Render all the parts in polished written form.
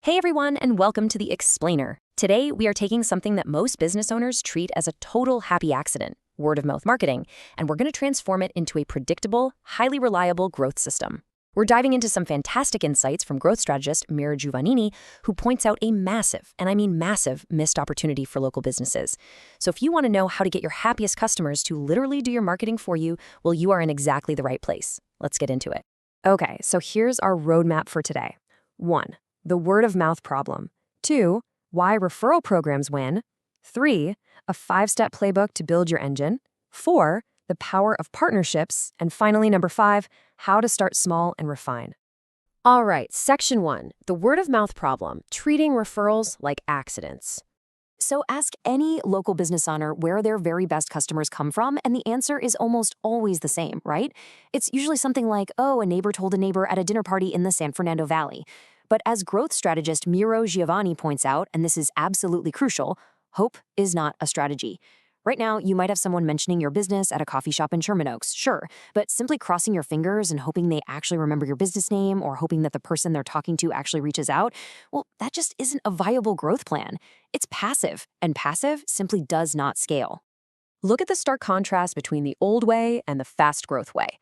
Hey everyone, and welcome to The Explainer. Today, we are taking something that most business owners treat as a total happy accident, word-of-mouth marketing, and we're going to transform it into a predictable, highly reliable growth system. We're diving into some fantastic insights from growth strategist Mira Giovannini, who points out a massive, and I mean massive, missed opportunity for local businesses. So if you want to know how to get your happiest customers to literally do your marketing for you, well, you are in exactly the right place. Let's get into it. Okay, so here's our roadmap for today. 1. The word-of-mouth problem. 2. Why referral programs win. 3. A 5-step playbook to build your engine. 4. The power of partnerships. And finally, number 5, how to start small and refine. All right, section 1, the word-of-mouth problem, treating referrals like accidents. So ask any local business owner where their very best customers come from, and the answer is almost always the same, right? It's usually something like, oh, a neighbor told a neighbor at a dinner party in the San Fernando Valley. But as growth strategist Miro Giovanni points out, and this is absolutely crucial, hope is not a strategy. Right now, you might have someone mentioning your business at a coffee shop in Sherman Oaks, sure, but simply crossing your fingers and hoping they actually remember your business name or hoping that the person they're talking to actually reaches out, well, that just isn't a viable growth plan. It's passive, and passive simply does not scale. Look at the stark contrast between the old way and the fast growth way.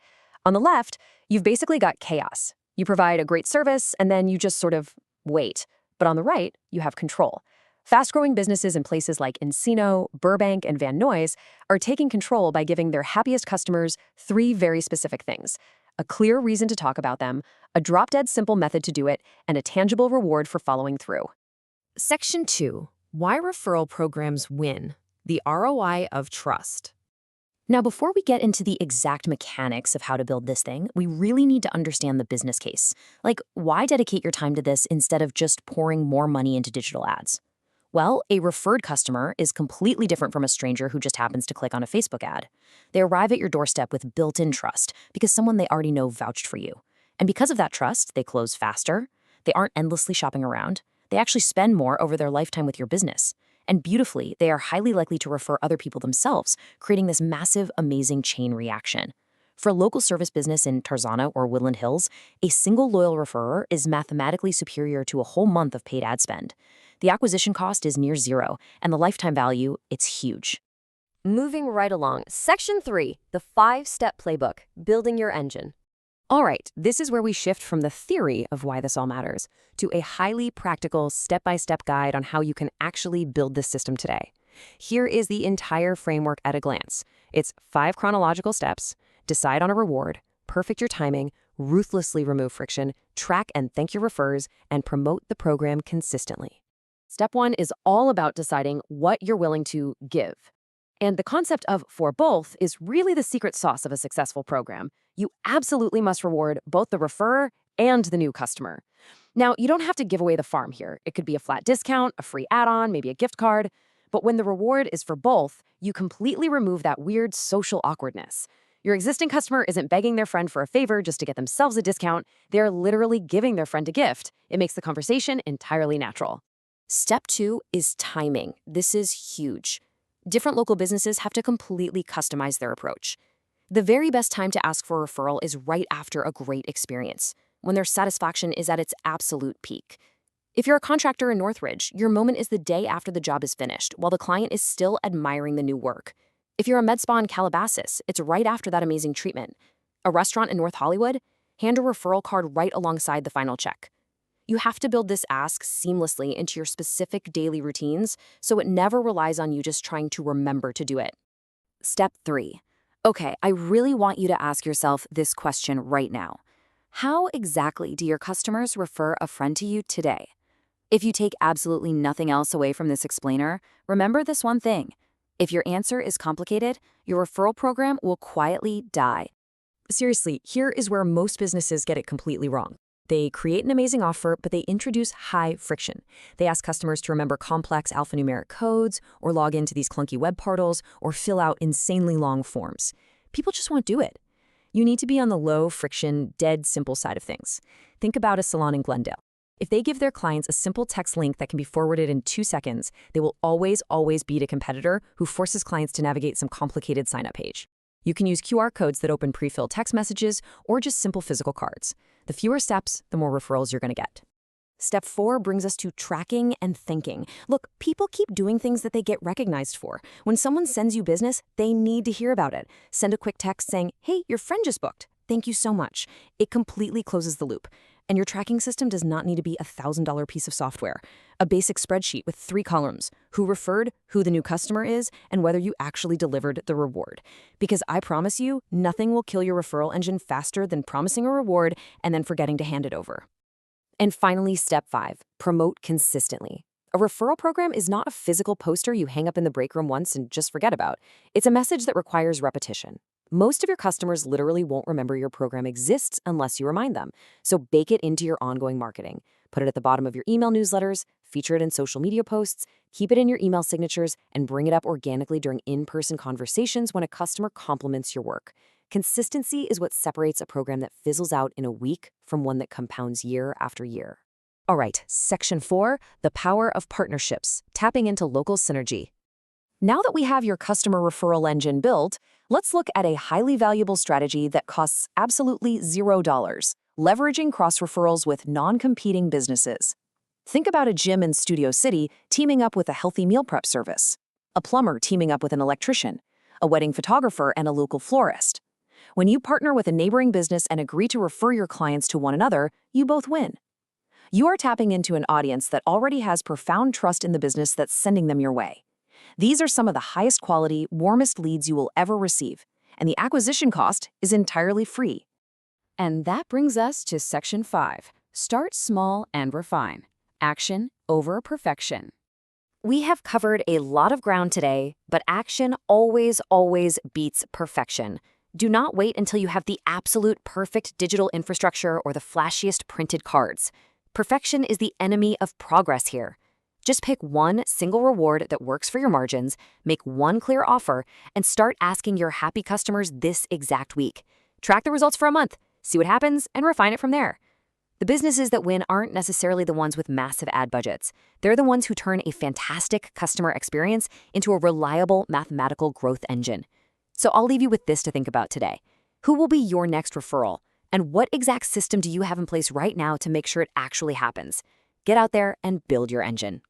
On the left, you've basically got chaos. You provide a great service, and then you just sort of wait. But on the right, you have control. Fast-growing businesses in places like Encino, Burbank, and Van Nuys are taking control by giving their happiest customers 3 very specific things: a clear reason to talk about them, a drop-dead simple method to do it, and a tangible reward for following through. Section 2. Why referral programs win. The ROI of trust. Now, before we get into the exact mechanics of how to build this thing, we really need to understand the business case. Like, why dedicate your time to this instead of just pouring more money into digital ads? Well, a referred customer is completely different from a stranger who just happens to click on a Facebook ad. They arrive at your doorstep with built-in trust because someone they already know vouched for you. And because of that trust, they close faster, they aren't endlessly shopping around, they actually spend more over their lifetime with your business. And beautifully, they are highly likely to refer other people themselves, creating this massive, amazing chain reaction. For a local service business in Tarzana or Woodland Hills, a single loyal referrer is mathematically superior to a whole month of paid ad spend. The acquisition cost is near zero, and the lifetime value, it's huge. Moving right along, Section 3, the 5-step playbook, building your engine. All right, this is where we shift from the theory of why this all matters to a highly practical step-by-step guide on how you can actually build this system today. Here is the entire framework at a glance. It's 5 chronological steps: decide on a reward, perfect your timing, ruthlessly remove friction, track and thank your refers, and promote the program consistently. Step 1 is all about deciding what you're willing to give. And the concept of for both is really the secret sauce of a successful program. You absolutely must reward both the referrer and the new customer. Now, you don't have to give away the farm here. It could be a flat discount, a free add-on, maybe a gift card. But when the reward is for both, you completely remove that weird social awkwardness. Your existing customer isn't begging their friend for a favor just to get themselves a discount. They're literally giving their friend a gift. It makes the conversation entirely natural. Step 2 is timing. This is huge. Different local businesses have to completely customize their approach. The very best time to ask for a referral is right after a great experience, when their satisfaction is at its absolute peak. If you're a contractor in Northridge, your moment is the day after the job is finished, while the client is still admiring the new work. If you're a med spa in Calabasas, it's right after that amazing treatment. A restaurant in North Hollywood, hand a referral card right alongside the final check. You have to build this ask seamlessly into your specific daily routines so it never relies on you just trying to remember to do it. Step 3. Okay, I really want you to ask yourself this question right now. How exactly do your customers refer a friend to you today? If you take absolutely nothing else away from this explainer, remember this one thing. If your answer is complicated, your referral program will quietly die. Seriously, here is where most businesses get it completely wrong. They create an amazing offer, but they introduce high friction. They ask customers to remember complex alphanumeric codes, or log into these clunky web portals, or fill out insanely long forms. People just won't do it. You need to be on the low friction, dead simple side of things. Think about a salon in Glendale. If they give their clients a simple text link that can be forwarded in 2 seconds, they will always beat a competitor who forces clients to navigate some complicated sign-up page. You can use QR codes that open pre-filled text messages or just simple physical cards. The fewer steps, the more referrals you're going to get. Step 4 brings us to tracking and thinking. Look, people keep doing things that they get recognized for. When someone sends you business, they need to hear about it. Send a quick text saying, "Hey, your friend just booked. Thank you so much." It completely closes the loop. And your tracking system does not need to be a $1,000 piece of software. A basic spreadsheet with 3 columns: who referred, who the new customer is, and whether you actually delivered the reward. Because I promise you, nothing will kill your referral engine faster than promising a reward and then forgetting to hand it over. And finally, step 5, promote consistently. A referral program is not a physical poster you hang up in the break room once and just forget about. It's a message that requires repetition. Most of your customers literally won't remember your program exists unless you remind them. So bake it into your ongoing marketing. Put it at the bottom of your email newsletters, feature it in social media posts, keep it in your email signatures, and bring it up organically during in-person conversations when a customer compliments your work. Consistency is what separates a program that fizzles out in a week from one that compounds year after year. All right, section 4, the power of partnerships, tapping into local synergy. Now that we have your customer referral engine built, let's look at a highly valuable strategy that costs absolutely $0, leveraging cross-referrals with non-competing businesses. Think about a gym in Studio City teaming up with a healthy meal prep service, a plumber teaming up with an electrician, a wedding photographer and a local florist. When you partner with a neighboring business and agree to refer your clients to one another, you both win. You are tapping into an audience that already has profound trust in the business that's sending them your way. These are some of the highest quality, warmest leads you will ever receive, and the acquisition cost is entirely free. And that brings us to section 5, start small and refine. Action over perfection. We have covered a lot of ground today, but action always beats perfection. Do not wait until you have the absolute perfect digital infrastructure or the flashiest printed cards. Perfection is the enemy of progress here. Just pick one single reward that works for your margins, make one clear offer, and start asking your happy customers this exact week. Track the results for a month, see what happens, and refine it from there. The businesses that win aren't necessarily the ones with massive ad budgets. They're the ones who turn a fantastic customer experience into a reliable mathematical growth engine. So I'll leave you with this to think about today. Who will be your next referral? And what exact system do you have in place right now to make sure it actually happens? Get out there and build your engine.